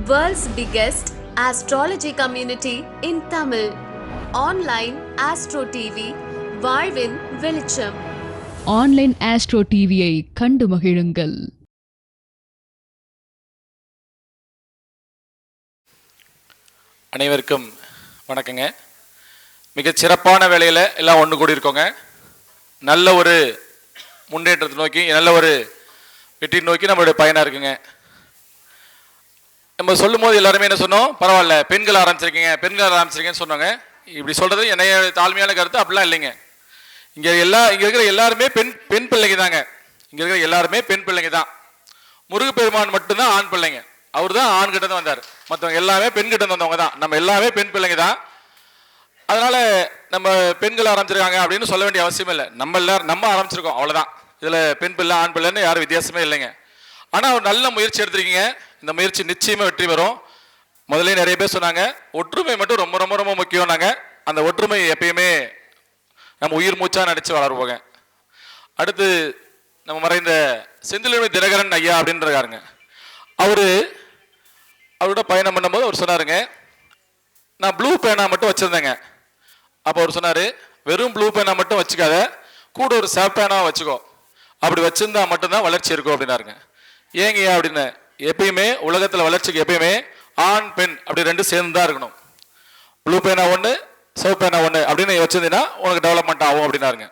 World's biggest astrology community in Tamil. Online Astro TV, வாழ்வின் வெளிச்சம். Online astro டிவியை கண்டு மகிழுங்கள். அனைவருக்கும் வணக்கங்க. மிகச் சிறப்பான வேலையில் எல்லாம் ஒன்று கூடி இருக்கோங்க. நல்ல ஒரு முன்னேற்றத்தை நோக்கி, நல்ல ஒரு வெற்றி நோக்கி நம்மளுடைய பயனாக இருக்குங்க. நம்ம சொல்லும் போது எல்லாருமே என்ன சொன்னோம், பரவாயில்ல பெண்கள் ஆரம்பிச்சிருக்கீங்கன்னு சொன்னாங்க. இப்படி சொல்கிறது என்னைய தாழ்மையான கருத்து அப்படிலாம் இல்லைங்க. இங்கே இருக்கிற எல்லாருமே பெண் பிள்ளைங்க தாங்க. இங்கே இருக்கிற எல்லாருமே பெண் பிள்ளைங்க தான். முருகப்பெருமான் மட்டும்தான் ஆண் பிள்ளைங்க. அவர் தான் ஆண் கிட்ட தான் வந்தார். மற்றவங்க எல்லாமே பெண் கிட்ட வந்தவங்க தான். நம்ம எல்லாமே பெண் பிள்ளைங்க தான். அதனால நம்ம பெண்கள் ஆரம்பிச்சிருக்காங்க அப்படின்னு சொல்ல வேண்டிய அவசியம் இல்லை. நம்ம ஆரம்பிச்சிருக்கோம், அவ்வளோதான். இதில் பெண் பிள்ளை ஆண் பிள்ளைன்னு யாரும் வித்தியாசமே இல்லைங்க. ஆனால் ஒரு நல்ல முயற்சி எடுத்திருக்கீங்க. இந்த முயற்சி நிச்சயமாக வெற்றி பெறும். முதல்ல நிறைய பேர் சொன்னாங்க, ஒற்றுமை மட்டும் ரொம்ப ரொம்ப ரொம்ப முக்கியம்னாங்க. அந்த ஒற்றுமை எப்பயுமே நம்ம உயிர் மூச்சாக நடிச்சு வளருவோங்க. அடுத்து நம்ம மறைந்த செந்திலுமை தினகரன் ஐயா அப்படின்றாருங்க. அவரோட பயணம் பண்ணும்போது அவர் சொன்னாருங்க, நான் ப்ளூ பேனா மட்டும் வச்சுருந்தேங்க. அப்போ அவர் சொன்னார், வெறும் ப்ளூ பேனா மட்டும் வச்சுக்காத, கூட ஒரு சேப் பேனாக வச்சுக்கோ. அப்படி வச்சுருந்தா மட்டும்தான் வளர்ச்சி இருக்கும் அப்படின்னாருங்க. ஏங்கய்யா அப்படின்னு, எப்பயுமே உலகத்தில் வளர்ச்சிக்கு எப்பயுமே ஆண் பெண் அப்படி ரெண்டு சேர்ந்து தான் இருக்கணும். ப்ளூ பேனா ஒன்று, சிவப்பு பேனா ஒன்று அப்படின்னு வச்சிருந்தீங்கன்னா உனக்கு டெவலப்மெண்ட் ஆகும் அப்படின்னாருங்க.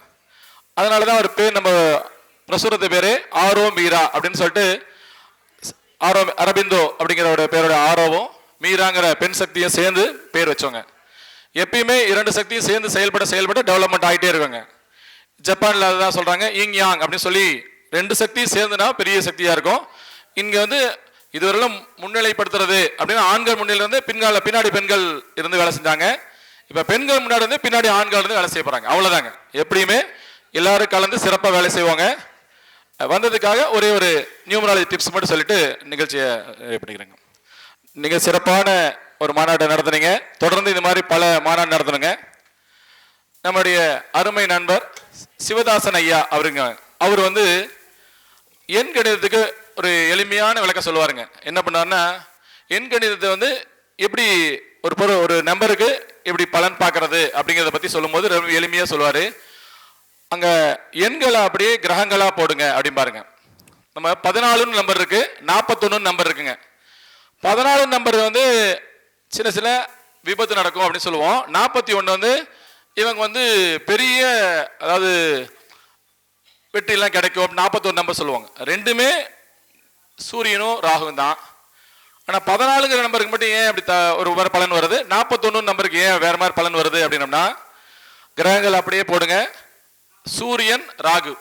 அதனால தான் ஒரு பேர், நம்ம பிரசுரத்து பேர் ஆரோ மீரா அப்படின்னு சொல்லிட்டு, ஆரோ அரபிந்தோ அப்படிங்கிற பேரோட ஆரோவும் மீராங்கிற பெண் சக்தியும் சேர்ந்து பேர் வச்சோங்க. எப்பயுமே இரண்டு சக்தியும் சேர்ந்து செயல்பட டெவலப்மெண்ட் ஆகிட்டே இருக்குங்க. ஜப்பானில் அதுதான் சொல்கிறாங்க, இங் யாங் அப்படின்னு சொல்லி ரெண்டு சக்தியும் சேர்ந்துனா பெரிய சக்தியாக இருக்கும். இங்கே இதுவரையிலும் முன்னிலைப்படுத்துறது அப்படின்னா ஆண்கள் முன்னிலை இருந்து பின்னாடி பெண்கள் இருந்து வேலை செஞ்சாங்க. இப்போ பெண்கள் முன்னாடி இருந்து பின்னாடி ஆண்கள் இருந்து வேலை செய்ய போகிறாங்க. அவ்வளோதாங்க. எப்படியுமே எல்லாரும் கலந்து சிறப்பாக வேலை செய்வாங்க. வந்ததுக்காக ஒரே ஒரு நியூமராலஜி டிப்ஸ் மட்டும் சொல்லிட்டு நிகழ்ச்சியை பண்ணிக்கிறேங்க. நீங்கள் சிறப்பான ஒரு மாநாட்டை நடத்துனீங்க. தொடர்ந்து இந்த மாதிரி பல மாநாடு நடத்துனுங்க. நம்முடைய அருமை நண்பர் சிவதாசன் ஐயா அவர் எண் கணிதத்துக்கு ஒரு எளிமையான விளக்கம் சொல்லுவாருங்க. என்ன பண்ணாருன்னா, எண் கணிதத்தை எப்படி ஒரு நம்பருக்கு எப்படி பலன் பார்க்கறது அப்படிங்கிறத பற்றி சொல்லும்போது ரொம்ப எளிமையாக சொல்லுவார். அங்கே எண்களை அப்படியே கிரகங்களாக போடுங்க அப்படின்னு பாருங்க. நம்ம 14 நம்பர் இருக்கு, 41 நம்பர் இருக்குங்க. 14 நம்பர் சின்ன விபத்து நடக்கும் அப்படின்னு சொல்லுவோம். 41 இவங்க பெரிய, அதாவது வெற்றிலாம் கிடைக்கும். 41 நம்பர் சொல்லுவாங்க. ரெண்டுமே சூரியனும் ராகுவும் தான். ஆனால் 14ங்கிற நம்பருக்கு மட்டும் ஏன் அப்படி ஒரு வேறு பலன் வருது, 41 நம்பருக்கு ஏன் வேறு மாதிரி பலன் வருது அப்படின்னம்னா, கிரகங்கள் அப்படியே போடுங்க. சூரியன் ராகு,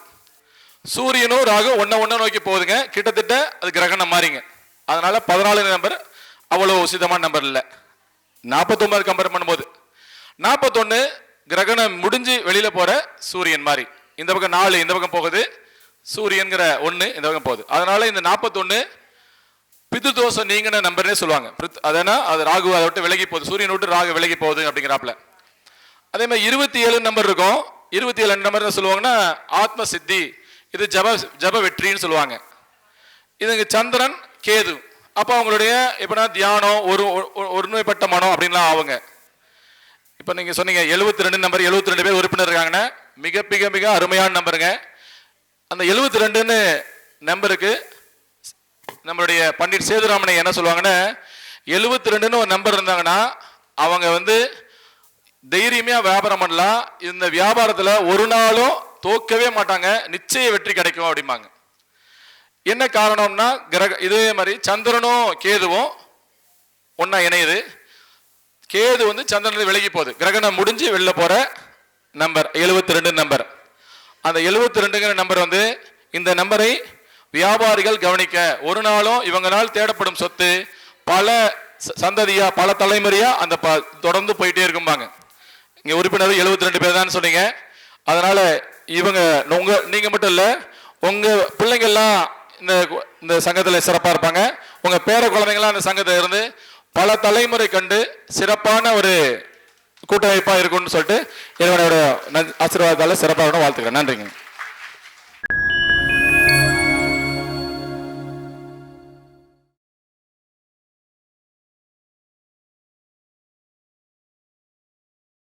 சூரியனும் ராகு ஒன்றை நோக்கி போகுதுங்க. கிட்டத்தட்ட அது கிரகணம் மாறிங்க. அதனால 14 நம்பர் அவ்வளோ உசிதமான நம்பர் இல்லை. 49 கம்பேர் பண்ணும்போது 41 கிரகணம் முடிஞ்சு வெளியில் போகிற சூரியன் மாதிரி. இந்த பக்கம் 4 இந்த பக்கம் போகுது, சூரியன்கிற 1 இந்த பக்கம் போகுது. அதனால இந்த 41 பிதுதோஷம் நீங்கின நம்பர்னே சொல்லுவாங்க. அதனால் அது ராகு அதை விட்டு விலகி போகுது, சூரியன் விட்டு ராகு விலகி போகுது அப்படிங்கிறாப்புல. அதே மாதிரி 27 நம்பர் இருக்கும். 27 நம்பர் என்ன சொல்லுவாங்கன்னா, ஆத்ம சித்தி, இது ஜப வெற்றின்னு சொல்லுவாங்க. இதுங்க சந்திரன் கேது. அப்போ அவங்களுடைய எப்படின்னா தியானம், ஒருமைப்பட்ட மனம் அப்படின்லாம் ஆகுங்க. இப்போ நீங்கள் சொன்னீங்க 72 நம்பர், 72 பேர் உறுப்பினர் இருக்காங்கன்னா மிக அருமையான நம்பருங்க. அந்த 72ன்னு நம்பருக்கு நம்மளுடைய பண்டிட் சேதுராமனை என்ன சொல்லுவாங்கன்னா, 72ன்னு ஒரு நம்பர் இருந்தாங்கன்னா அவங்க தைரியமே வியாபாரம் பண்ணலாம். இந்த வியாபாரத்தில் ஒரு நாளும் தோக்கவே மாட்டாங்க, நிச்சய வெற்றி கிடைக்கும் அப்படிம்பாங்க. என்ன காரணம்னா, இதே மாதிரி சந்திரனும் கேதுவும் ஒன்னா இணையுது. கேது சந்திரன் விலகி போகுது, கிரகணம் முடிஞ்சு வெளில போற நம்பர் 72 நம்பர். அந்த 72ங்கிற நம்பர் இந்த நம்பரை வியாபாரிகள் கவனிக்க, ஒரு நாளும் இவங்களால் தேடப்படும் சொத்து பல சந்ததியா பல தலைமுறையா அந்த தொடர்ந்து போயிட்டே இருக்கும்பாங்க. இங்க உறுப்பினர் 72 பேர் தான் சொன்னீங்க. அதனால நீங்க மட்டும் இல்ல, உங்க பிள்ளைங்கள்லாம் இந்த சங்கத்தில் சிறப்பாக இருப்பாங்க. உங்க பேர குழந்தைங்களாம் அந்த சங்கத்தில் இருந்து பல தலைமுறை கண்டு சிறப்பான ஒரு கூட்டமைப்பாக இருக்கும்னு சொல்லிட்டு என்னோட ஆசீர்வாதத்தால் சிறப்பாக வாழ்த்துக்கிறேன். நன்றிங்க.